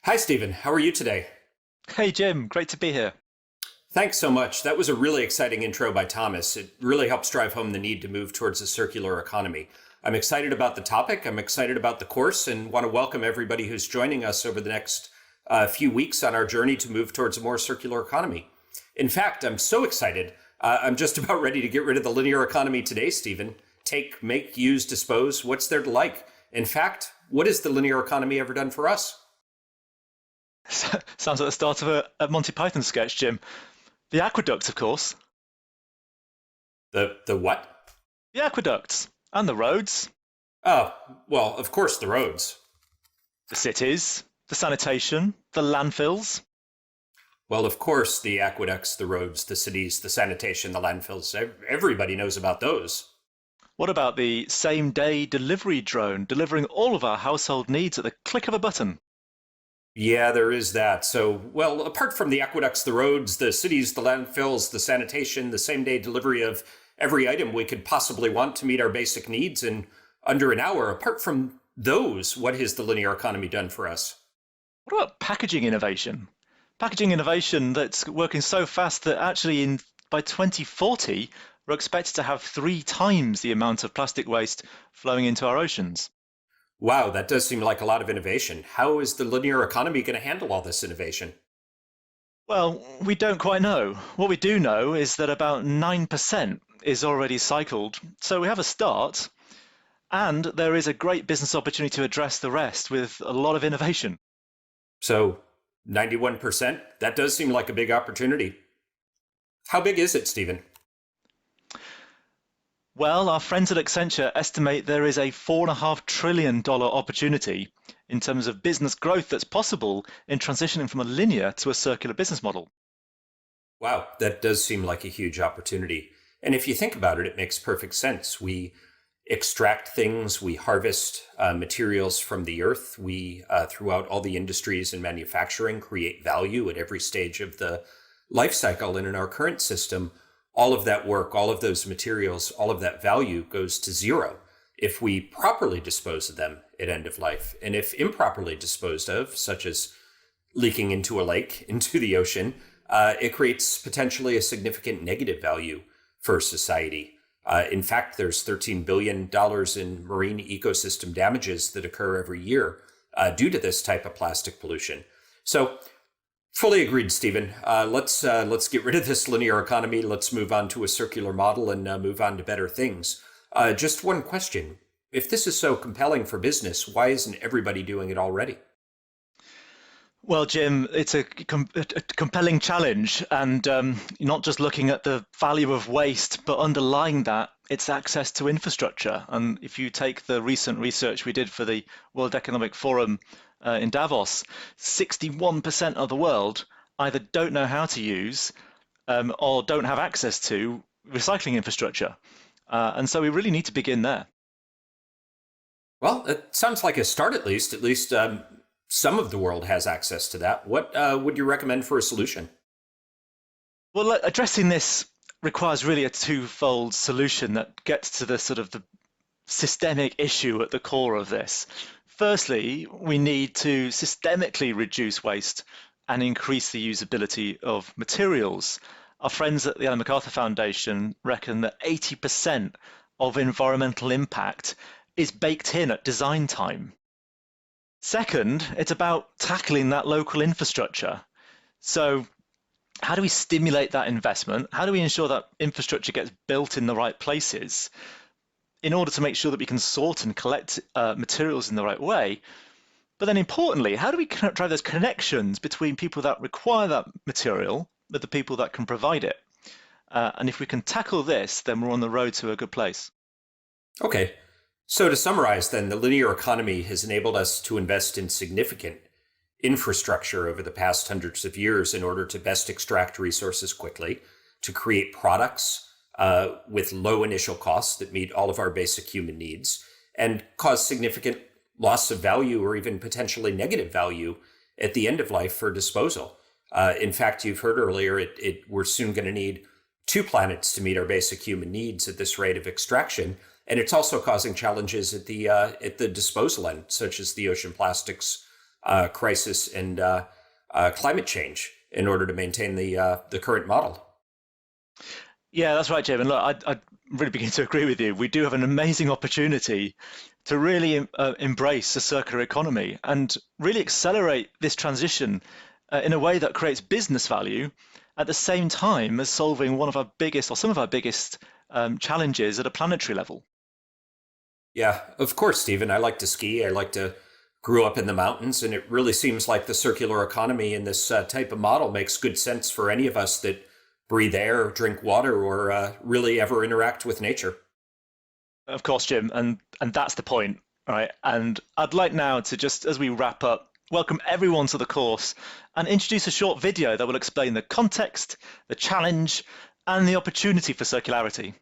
Hi, Stephen. How are you today? Hey Jim, great to be here. Thanks so much. That was a really exciting intro by Thomas. It really helps drive home the need to move towards a circular economy. I'm excited about the topic. I'm excited about the course and want to welcome everybody who's joining us over the next few weeks on our journey to move towards a more circular economy. In fact, I'm so excited. I'm just about ready to get rid of the linear economy today, Stephen. Take, make, use, dispose. What's there to like? In fact, what has the linear economy ever done for us? Sounds like the start of a Monty Python sketch, Jim. The aqueducts, of course. The what? The aqueducts and the roads, Oh, well, of course, the roads. the cities, the sanitation, the landfills. Well, of course, the aqueducts, the roads, the cities, the sanitation, the landfills, everybody knows about those. What about the same-day delivery drone delivering all of our household needs at the click of a button? Yeah, there is that. So, well, apart from the aqueducts, the roads, the cities, the landfills, the sanitation, the same day delivery of every item we could possibly want to meet our basic needs in under an hour, apart from those, what has the linear economy done for us? What about packaging innovation? Packaging innovation that's working so fast that actually by 2040, we're expected to have 3 times the amount of plastic waste flowing into our oceans. Wow, that does seem like a lot of innovation. How is the linear economy going to handle all this innovation? Well, we don't quite know. What we do know is that about 9% is already cycled, so we have a start, and there is a great business opportunity to address the rest with a lot of innovation. So, 91%? That does seem like a big opportunity. How big is it, Stephen? Well, our friends at Accenture estimate there is a $4.5 trillion opportunity in terms of business growth that's possible in transitioning from a linear to a circular business model. Wow, that does seem like a huge opportunity. And if you think about it, it makes perfect sense. We extract things, we harvest materials from the earth, we, throughout all the industries and manufacturing, create value at every stage of the life cycle. And in our current system, all of that work, all of those materials, all of that value goes to zero if we properly dispose of them at end of life. And if improperly disposed of, such as leaking into a lake, into the ocean, it creates potentially a significant negative value for society. In fact, there's $13 billion in marine ecosystem damages that occur every year due to this type of plastic pollution. So, fully agreed, Stephen. Let's get rid of this linear economy. Let's move on to a circular model and move on to better things. Just one question: if this is so compelling for business, why isn't everybody doing it already? Well, Jim, it's a compelling challenge, and you're not just looking at the value of waste, but underlying that, it's access to infrastructure. And if you take the recent research we did for the World Economic Forum in Davos, 61% of the world either don't know how to use or don't have access to recycling infrastructure. And so we really need to begin there. Well, it sounds like a start at least. At least some of the world has access to that. What would you recommend for a solution? Well, addressing this requires really a twofold solution that gets to the sort of the systemic issue at the core of this. Firstly, we need to systemically reduce waste and increase the usability of materials. Our friends at the Ellen MacArthur Foundation reckon that 80% of environmental impact is baked in at design time. Second, it's about tackling that local infrastructure. So how do we stimulate that investment? How do we ensure that infrastructure gets built in the right places in order to make sure that we can sort and collect materials in the right way? But then importantly, how do we drive those connections between people that require that material with the people that can provide it? And if we can tackle this, then we're on the road to a good place. Okay. So to summarize, then, the linear economy has enabled us to invest in significant infrastructure over the past hundreds of years in order to best extract resources quickly, to create products with low initial costs that meet all of our basic human needs, and cause significant loss of value or even potentially negative value at the end of life for disposal. In fact, you've heard earlier, we're soon going to need 2 planets to meet our basic human needs at this rate of extraction. And it's also causing challenges at the disposal end, such as the ocean plastics crisis and climate change in order to maintain the current model. Yeah, that's right, Jim. And look, I really begin to agree with you. We do have an amazing opportunity to really embrace a circular economy and really accelerate this transition in a way that creates business value at the same time as solving one of our biggest or some of our biggest challenges at a planetary level. Yeah, of course, Stephen. I like to ski. I like to grew up in the mountains, and it really seems like the circular economy in this type of model makes good sense for any of us that breathe air, drink water, or really ever interact with nature. Of course, Jim, and that's the point, right? And I'd like now to just, as we wrap up, welcome everyone to the course and introduce a short video that will explain the context, the challenge, and the opportunity for circularity.